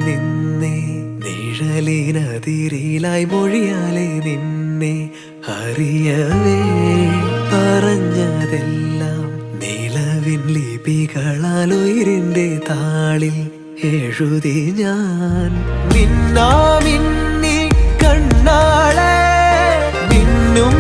നിന്നെ നിഴലിനതിരിലായി മൊഴിയാലെ നിന്നെ അറിയവേ പറഞ്ഞതെല്ലാം നിലവിൻ ലിപികളാൽ ഉയിരിന്റെ താളിൽ എഴുതി ഞാൻ മിന്നാമിന്നി കണ്ണാളെ മിന്നും